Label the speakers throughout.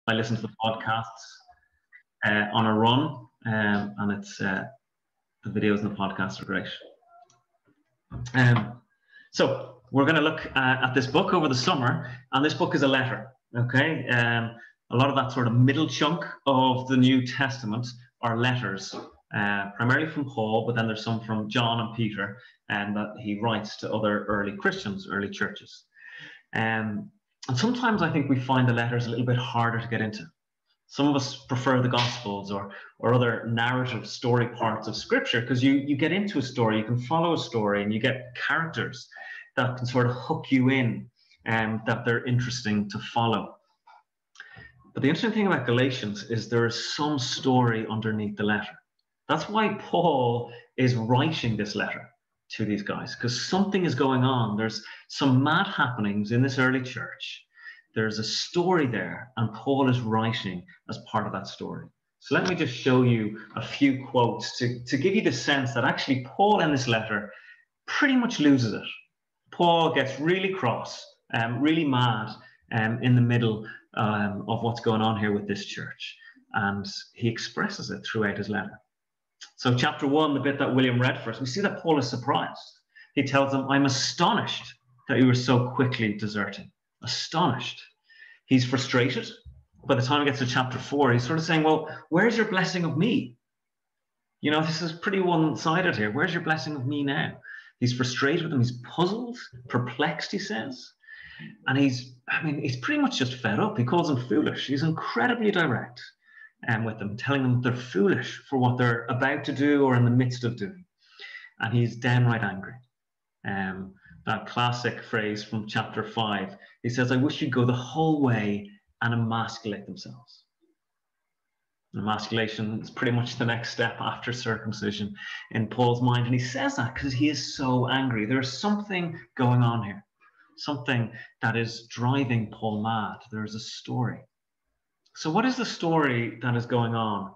Speaker 1: I listen to the podcasts on a run, and it's the videos and the podcasts are great. So we're going to look at this book over the summer, and this book is a letter. Okay, a lot of that sort of middle chunk of the New Testament are letters, primarily from Paul, but then there's some from John and Peter, and that he writes to other early Christians, early churches. And sometimes I think we find the letters a little bit harder to get into. Some of us prefer the Gospels or other narrative story parts of Scripture, because you get into a story, you can follow a story, and you get characters that can sort of hook you in, and that they're interesting to follow. But the interesting thing about Galatians is there is some story underneath the letter. That's why Paul is writing this letter to these guys, because something is going on. There's some mad happenings in this early church. There's a story there, and Paul is writing as part of that story. So let me just show you a few quotes to give you the sense that actually Paul in this letter pretty much loses it. Paul gets really cross, really mad in the middle of what's going on here with this church. And he expresses it throughout his letter. So chapter 1, the bit that William read for us, we see that Paul is surprised. He tells them, I'm astonished that you were so quickly deserting. Astonished. He's frustrated. By the time he gets to chapter 4, he's sort of saying, well, where's your blessing of me? You know, this is pretty one-sided here. Where's your blessing of me now? He's frustrated with them. He's puzzled, perplexed, he says. And he's pretty much just fed up. He calls them foolish. He's incredibly direct with them, telling them they're foolish for what they're about to do or in the midst of doing. And he's downright angry. That classic phrase from chapter 5, he says, I wish you'd go the whole way and emasculate themselves. Emasculation is pretty much the next step after circumcision in Paul's mind. And he says that because he is so angry. There's something going on here, something that is driving Paul mad. There is a story. So what is the story that is going on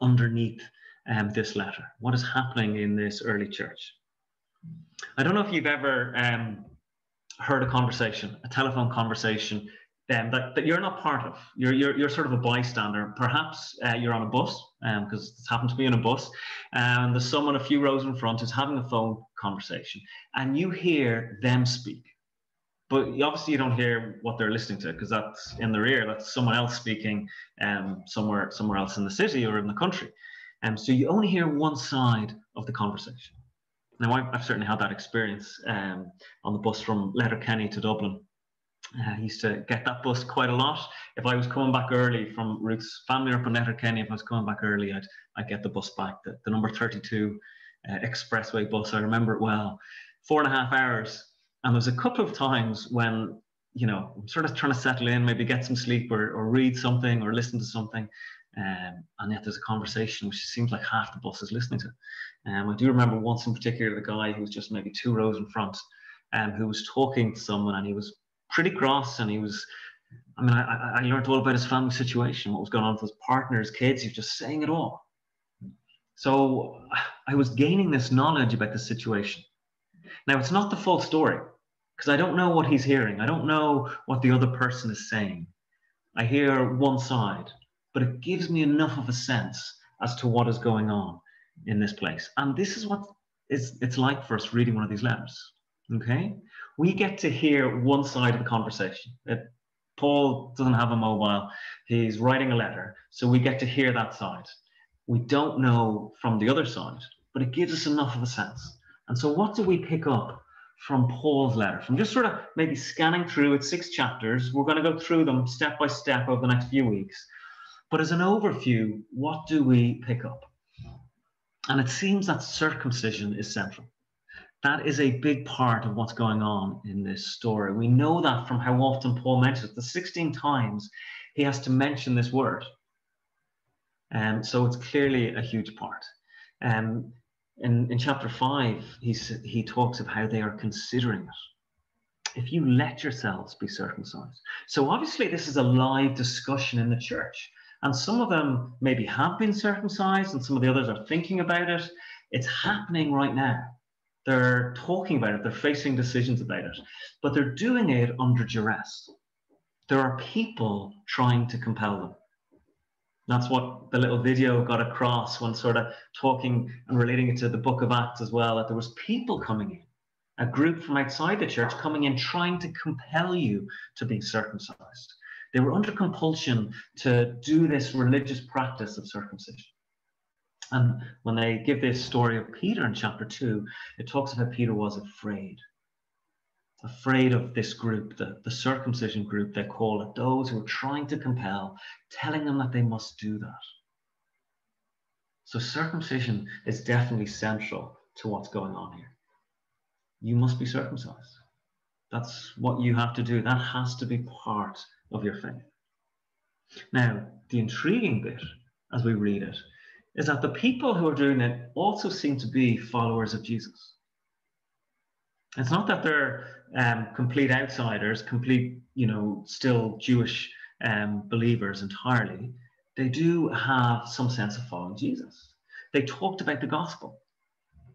Speaker 1: underneath this letter? What is happening in this early church? I don't know if you've ever heard a conversation, a telephone conversation that you're not part of. You're sort of a bystander. Perhaps you're on a bus, because it's happened to be on a bus, and there's someone a few rows in front who's having a phone conversation, and you hear them speak. But obviously you don't hear what they're listening to, because that's in their ear. That's someone else speaking somewhere else in the city or in the country. So you only hear one side of the conversation. Now, I've certainly had that experience on the bus from Letterkenny to Dublin. I used to get that bus quite a lot. If I was coming back early from Ruth's family up in Letterkenny, if I was coming back early, I'd get the bus back, the number 32 expressway bus. I remember it well. 4.5 hours. And there was a couple of times when, you know, I'm sort of trying to settle in, maybe get some sleep or read something or listen to something. And yet there's a conversation which seems like half the bus is listening to. I do remember once in particular, the guy who was just maybe 2 rows in front, who was talking to someone, and he was pretty cross, and he was, I learned all about his family situation, what was going on with his partner, his kids. He was just saying it all. So I was gaining this knowledge about the situation. Now, it's not the full story, because I don't know what he's hearing. I don't know what the other person is saying. I hear one side, but it gives me enough of a sense as to what is going on in this place. And this is what it's like for us reading one of these letters. Okay? We get to hear one side of the conversation. Paul doesn't have a mobile. He's writing a letter. So we get to hear that side. We don't know from the other side, but it gives us enough of a sense. And so what do we pick up from Paul's letter? From just sort of maybe scanning through its 6 chapters. We're going to go through them step by step over the next few weeks. But as an overview, what do we pick up? And it seems that circumcision is central. That is a big part of what's going on in this story. We know that from how often Paul mentions it. The 16 times he has to mention this word. So it's clearly a huge part. In chapter 5, he talks of how they are considering it. If you let yourselves be circumcised. So obviously this is a live discussion in the church. And some of them maybe have been circumcised, and some of the others are thinking about it. It's happening right now. They're talking about it. They're facing decisions about it. But they're doing it under duress. There are people trying to compel them. That's what the little video got across when sort of talking and relating it to the book of Acts as well, that there was people coming in, a group from outside the church coming in, trying to compel you to be circumcised. They were under compulsion to do this religious practice of circumcision. And when they give this story of Peter in chapter 2, it talks about Peter was afraid of this group, the circumcision group, they call it, those who are trying to compel, telling them that they must do that. So circumcision is definitely central to what's going on here. You must be circumcised. That's what you have to do. That has to be part of your faith. Now, the intriguing bit, as we read it, is that the people who are doing it also seem to be followers of Jesus. It's not that they're complete outsiders, complete, still Jewish believers entirely. They do have some sense of following Jesus. They talked about the gospel.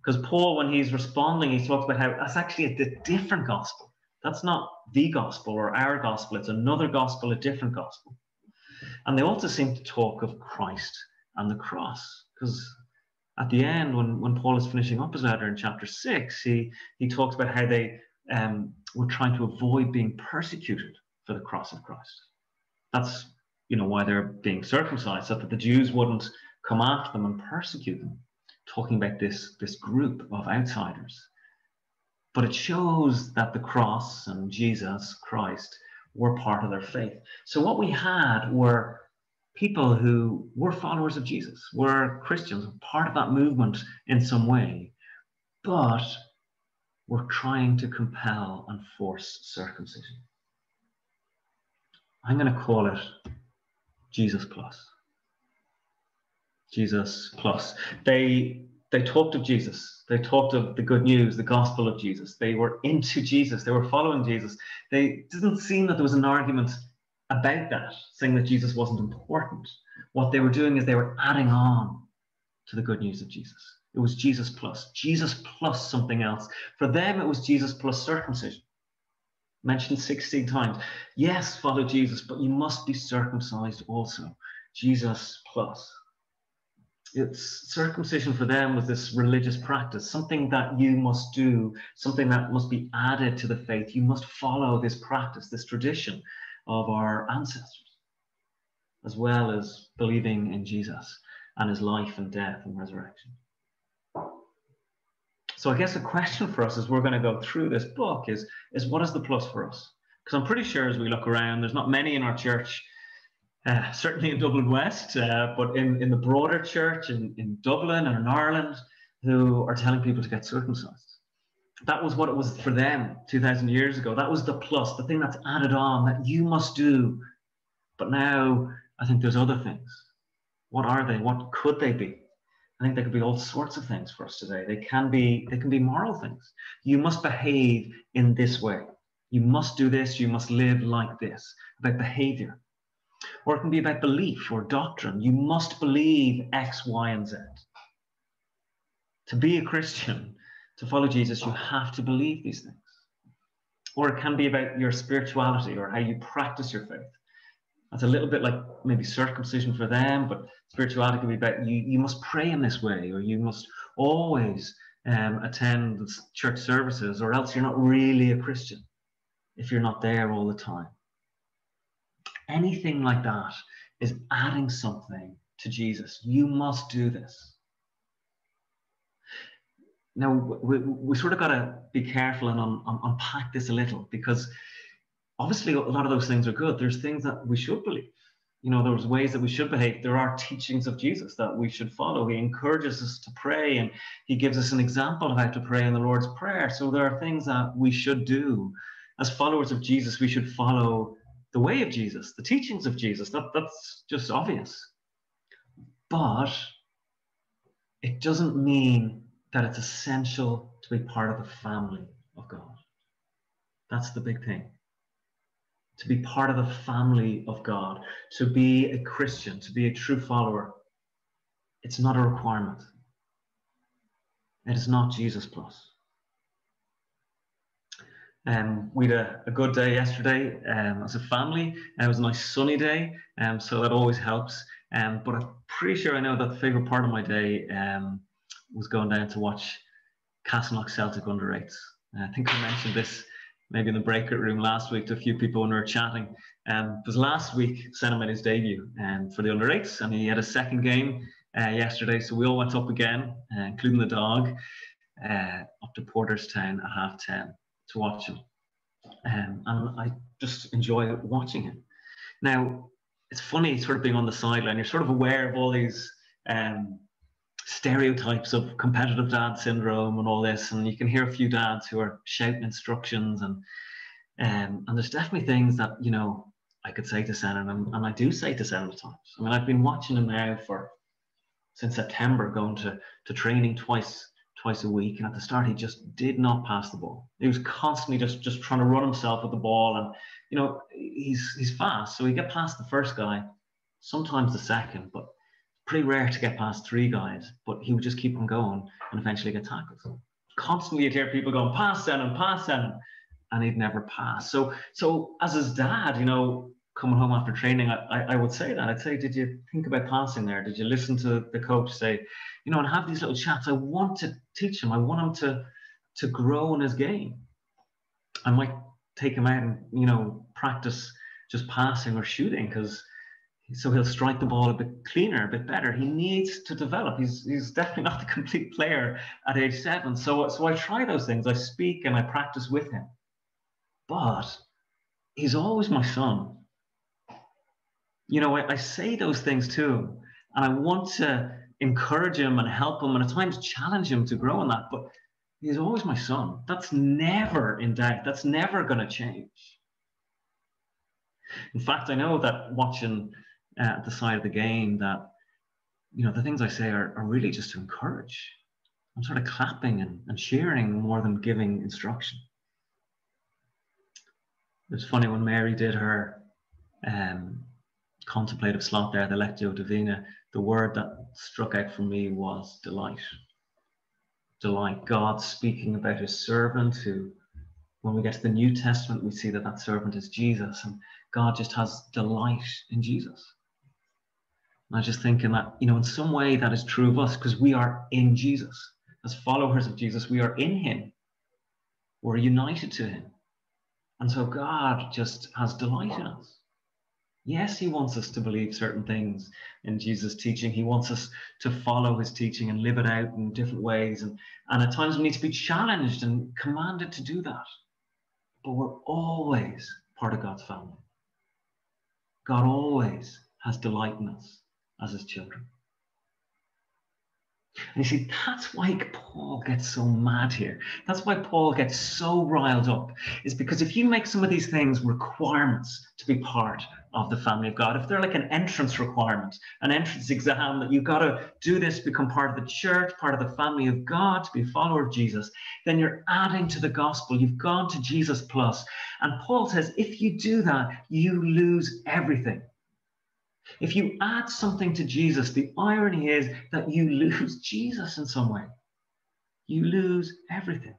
Speaker 1: Because Paul, when he's responding, he talks about how that's actually a different gospel. That's not the gospel or our gospel. It's another gospel, a different gospel. And they also seem to talk of Christ and the cross. Because at the end, when Paul is finishing up his letter in chapter 6, he talks about how they were trying to avoid being persecuted for the cross of Christ. That's why they're being circumcised, so that the Jews wouldn't come after them and persecute them, talking about this group of outsiders. But it shows that the cross and Jesus Christ were part of their faith. So what we had were people who were followers of Jesus, were Christians, part of that movement in some way, but were trying to compel and force circumcision. I'm going to call it Jesus plus. Jesus plus. They talked of Jesus. They talked of the good news, the gospel of Jesus. They were into Jesus. They were following Jesus. It didn't seem that there was an argument about that, saying that Jesus wasn't important. What they were doing is they were adding on to the good news of Jesus. It was Jesus plus something else. For them, it was Jesus plus circumcision. Mentioned 16 times. Yes, follow Jesus, but you must be circumcised also. Jesus plus. It's circumcision for them was this religious practice, something that you must do, something that must be added to the faith. You must follow this practice, this tradition of our ancestors, as well as believing in Jesus and his life and death and resurrection. So I guess a question for us as we're going to go through this book is what is the plus for us? Because I'm pretty sure as we look around, there's not many in our church, certainly in Dublin West, but in the broader church in Dublin and in Ireland, who are telling people to get circumcised. That was what it was for them 2,000 years ago. That was the plus, the thing that's added on that you must do. But now I think there's other things. What are they? What could they be? I think they could be all sorts of things for us today. They can be moral things. You must behave in this way. You must do this. You must live like this. About behavior. Or it can be about belief or doctrine. You must believe X, Y, and Z. To be a Christian, to follow Jesus, you have to believe these things. Or it can be about your spirituality or how you practice your faith. That's a little bit like maybe circumcision for them, but spirituality can be about you must pray in this way, or you must always attend church services, or else you're not really a Christian if you're not there all the time. Anything like that is adding something to Jesus. You must do this. Now, we sort of got to be careful and unpack this a little, because obviously a lot of those things are good. There's things that we should believe. There's ways that we should behave. There are teachings of Jesus that we should follow. He encourages us to pray, and he gives us an example of how to pray in the Lord's Prayer. So there are things that we should do. As followers of Jesus, we should follow the way of Jesus, the teachings of Jesus. That's just obvious. But it doesn't mean that it's essential to be part of the family of God. That's the big thing. To be part of the family of God, to be a Christian, to be a true follower, it's not a requirement. It is not Jesus plus. We had a good day yesterday as a family. It was a nice sunny day, so that always helps. But I'm pretty sure I know that the favourite part of my day was going down to watch Castleknock Celtic under eights. I think I mentioned this maybe in the breakout room last week to a few people when we were chatting. Because last week, Senna made his debut for the under eights, and he had a second game yesterday. So we all went up again, including the dog, up to Porterstown at 10:30 to watch him. And I just enjoy watching him. Now, it's funny sort of being on the sideline. You're sort of aware of all these stereotypes of competitive dad syndrome and all this, and you can hear a few dads who are shouting instructions, and there's definitely things that, you know, I could say to Senna, and I do say to Senna at times. I mean, I've been watching him now since September, going to training twice a week, and at the start he just did not pass the ball. He was constantly just trying to run himself with the ball, and you know, he's fast, so he get past the first guy, sometimes the second, but pretty rare to get past three guys. But he would just keep on going and eventually get tackled. Constantly you'd hear people going, pass Senna, and he'd never pass. So as his dad, you know, coming home after training, I would say that. I'd say, did you think about passing there? Did you listen to the coach say, you know, and have these little chats? I want to teach him. I want him to grow in his game. I might take him out and, you know, practice just passing or shooting, so he'll strike the ball a bit cleaner, a bit better. He needs to develop. He's definitely not the complete player at age 7. So I try those things. I speak and I practice with him. But he's always my son. You know, I say those things to him, and I want to encourage him and help him, and at times challenge him to grow in that. But he's always my son. That's never in doubt. That's never going to change. In fact, I know that watching at the side of the game, that, you know, the things I say are really just to encourage. I'm sort of clapping and cheering more than giving instruction. It's funny, when Mary did her contemplative slot there, the Lectio Divina, the word that struck out for me was delight. Delight. God speaking about his servant, who, when we get to the New Testament, we see that servant is Jesus, and God just has delight in Jesus. And I was just thinking that, you know, in some way that is true of us, because we are in Jesus. As followers of Jesus, we are in him. We're united to him. And so God just has delight in us. Yes, he wants us to believe certain things in Jesus' teaching. He wants us to follow his teaching and live it out in different ways. And at times we need to be challenged and commanded to do that. But we're always part of God's family. God always has delight in us as his children. And you see, that's why Paul gets so mad here. That's why Paul gets so riled up, is because if you make some of these things requirements to be part of the family of God, if they're like an entrance requirement, an entrance exam, that you've got to do this, become part of the church, part of the family of God, to be a follower of Jesus, then you're adding to the gospel. You've gone to Jesus plus. And Paul says, if you do that, you lose everything. If you add something to Jesus, the irony is that you lose Jesus in some way. You lose everything.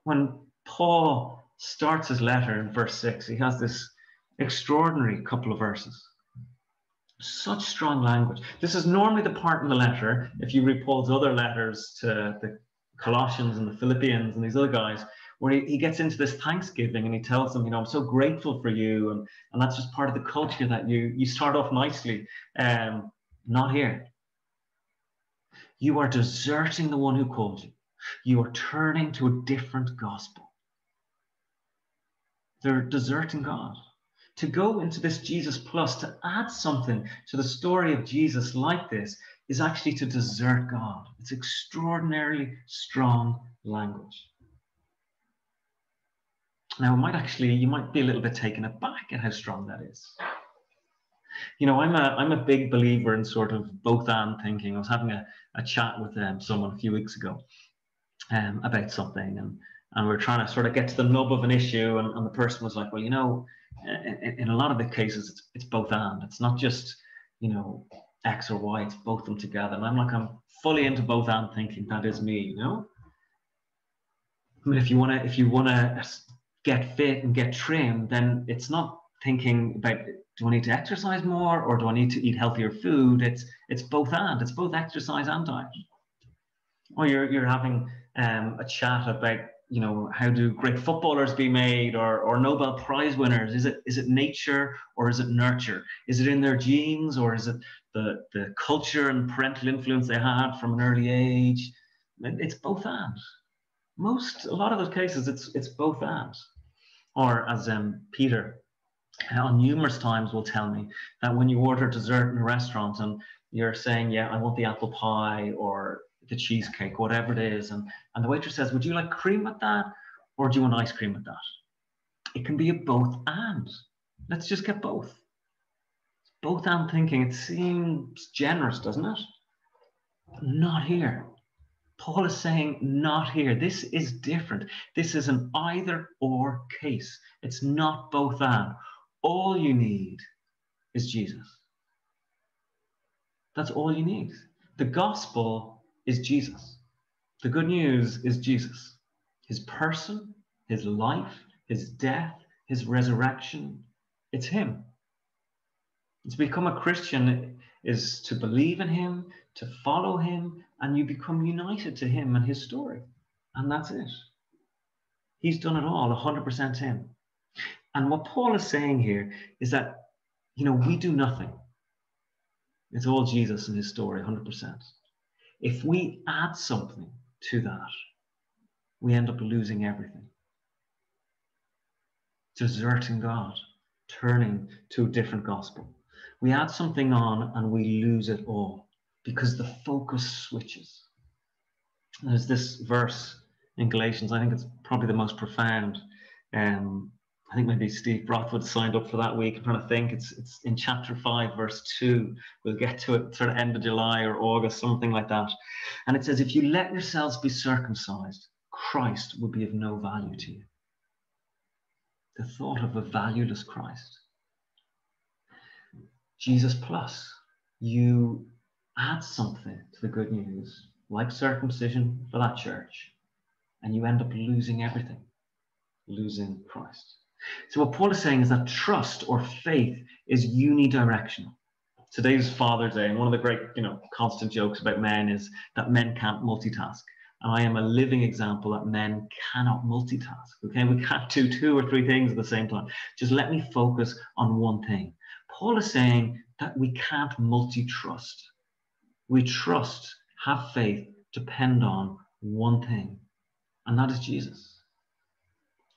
Speaker 1: When Paul starts his letter in verse 6, he has this extraordinary couple of verses. Such strong language. This is normally the part in the letter, if you read Paul's other letters to the Colossians and the Philippians and these other guys, where he gets into this thanksgiving and he tells them, you know, I'm so grateful for you. And that's just part of the culture, that you start off nicely. Not here. You are deserting the one who called you. You are turning to a different gospel. They're deserting God. To go into this Jesus plus, to add something to the story of Jesus like this, is actually to desert God. It's extraordinarily strong language. Now, you might be a little bit taken aback at how strong that is. You know, I'm a big believer in sort of both and thinking. I was having a chat with someone a few weeks ago about something, and we we're trying to sort of get to the nub of an issue, and the person was like, well, you know, in a lot of the cases, it's both and. It's not just, you know, X or Y, it's both of them together. And I'm fully into both and thinking. That is me, you know? I mean, if you wanna get fit and get trim, then it's not thinking about, do I need to exercise more or do I need to eat healthier food? It's both and. It's both exercise and diet. Or you're having a chat about, how do great footballers be made, or Nobel Prize winners? Is it nature or is it nurture? Is it in their genes or is it the culture and parental influence they had from an early age? It's both and. A lot of those cases, it's both and. Or as Peter on numerous times will tell me that when you order dessert in a restaurant and you're saying, yeah, I want the apple pie or the cheesecake, whatever it is, and the waitress says, would you like cream with that or do you want ice cream with that? It can be a both and. Let's just get both. Both and thinking. It seems generous, doesn't it? Not here. Paul is saying, not here. This is different. This is an either or case. It's not both and. All you need is Jesus. That's all you need. The gospel is Jesus. The good news is Jesus. His person, his life, his death, his resurrection. It's him. To become a Christian is to believe in him, to follow him, and you become united to him and his story. And that's it. He's done it all, 100% him. And what Paul is saying here is that, we do nothing. It's all Jesus and his story, 100%. If we add something to that, we end up losing everything. Deserting God, turning to a different gospel. We add something on and we lose it all because the focus switches. There's this verse in Galatians, I think it's probably the most profound. I think maybe Steve Brockwood signed up for that week. I'm trying to think. It's in chapter 5, verse 2. We'll get to it sort of end of July or August, something like that. And it says, if you let yourselves be circumcised, Christ will be of no value to you. The thought of a valueless Christ. Jesus plus, you add something to the good news, like circumcision for that church, and you end up losing everything, losing Christ. So what Paul is saying is that trust or faith is unidirectional. Today's Father's Day, and one of the great, constant jokes about men is that men can't multitask. And I am a living example that men cannot multitask. Okay, we can't do 2 or 3 things at the same time. Just let me focus on one thing. Paul is saying that we can't multi-trust. We trust, have faith, depend on one thing, and that is Jesus.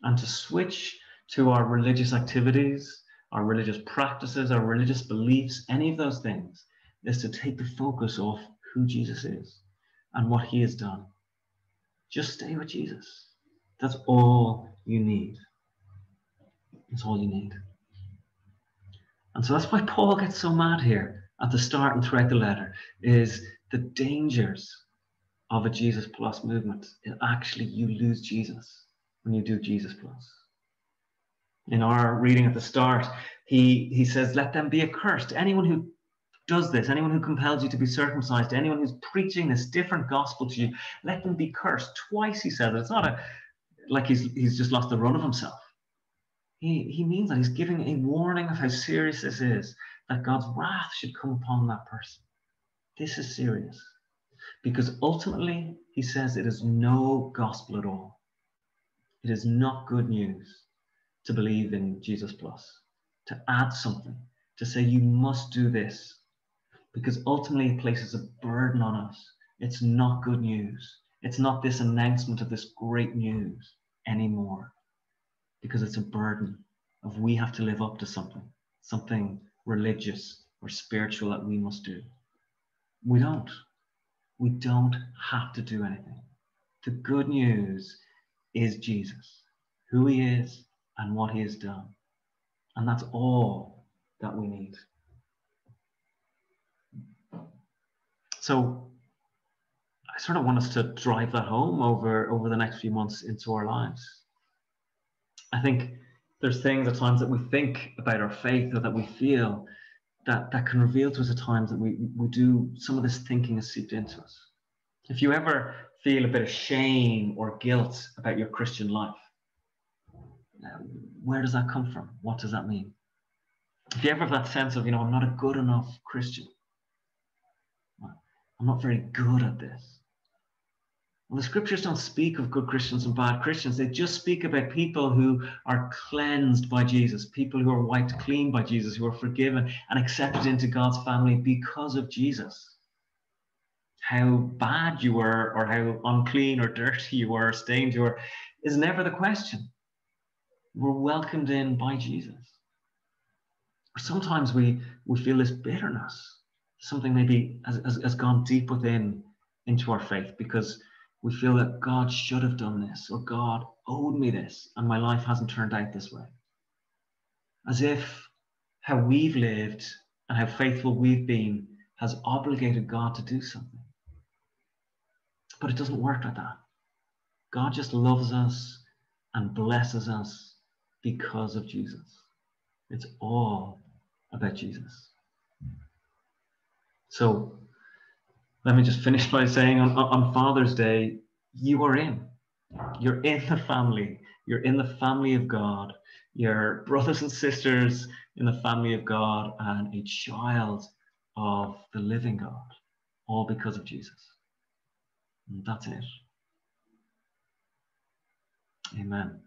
Speaker 1: And to switch to our religious activities, our religious practices, our religious beliefs, any of those things, is to take the focus off who Jesus is and what he has done. Just stay with Jesus. That's all you need. That's all you need. And so that's why Paul gets so mad here at the start and throughout the letter, is the dangers of a Jesus plus movement. Actually, you lose Jesus when you do Jesus plus. In our reading at the start, he says, let them be accursed. Anyone who does this, anyone who compels you to be circumcised, anyone who's preaching this different gospel to you, let them be cursed. Twice he said it. It's not like he's just lost the run of himself. He means that he's giving a warning of how serious this is, that God's wrath should come upon that person. This is serious. Because ultimately, he says it is no gospel at all. It is not good news to believe in Jesus plus, to add something, to say you must do this, because ultimately it places a burden on us. It's not good news. It's not this announcement of this great news anymore, because it's a burden of we have to live up to something religious or spiritual that we must do. We don't. We don't have to do anything. The good news is Jesus, who he is and what he has done. And that's all that we need. So I sort of want us to drive that home over the next few months into our lives. I think there's things at times that we think about our faith or that we feel that can reveal to us at times that we do, some of this thinking has seeped into us. If you ever feel a bit of shame or guilt about your Christian life. Where does that come from? What does that mean? If you ever have that sense of, I'm not a good enough Christian, I'm not very good at this. Well, the scriptures don't speak of good Christians and bad Christians. They just speak about people who are cleansed by Jesus, people who are wiped clean by Jesus, who are forgiven and accepted into God's family because of Jesus. How bad you were, or how unclean or dirty you were, or stained you were, is never the question. We're welcomed in by Jesus. Or sometimes we feel this bitterness. Something maybe has gone deep within into our faith because we feel that God should have done this, or God owed me this, and my life hasn't turned out this way. As if how we've lived and how faithful we've been has obligated God to do something. But it doesn't work like that. God just loves us and blesses us because of Jesus. It's all about Jesus. So let me just finish by saying on Father's Day, you're in the family. You're in the family of God. You're brothers and sisters in the family of God and a child of the living God, all because of Jesus. And that's it. Amen.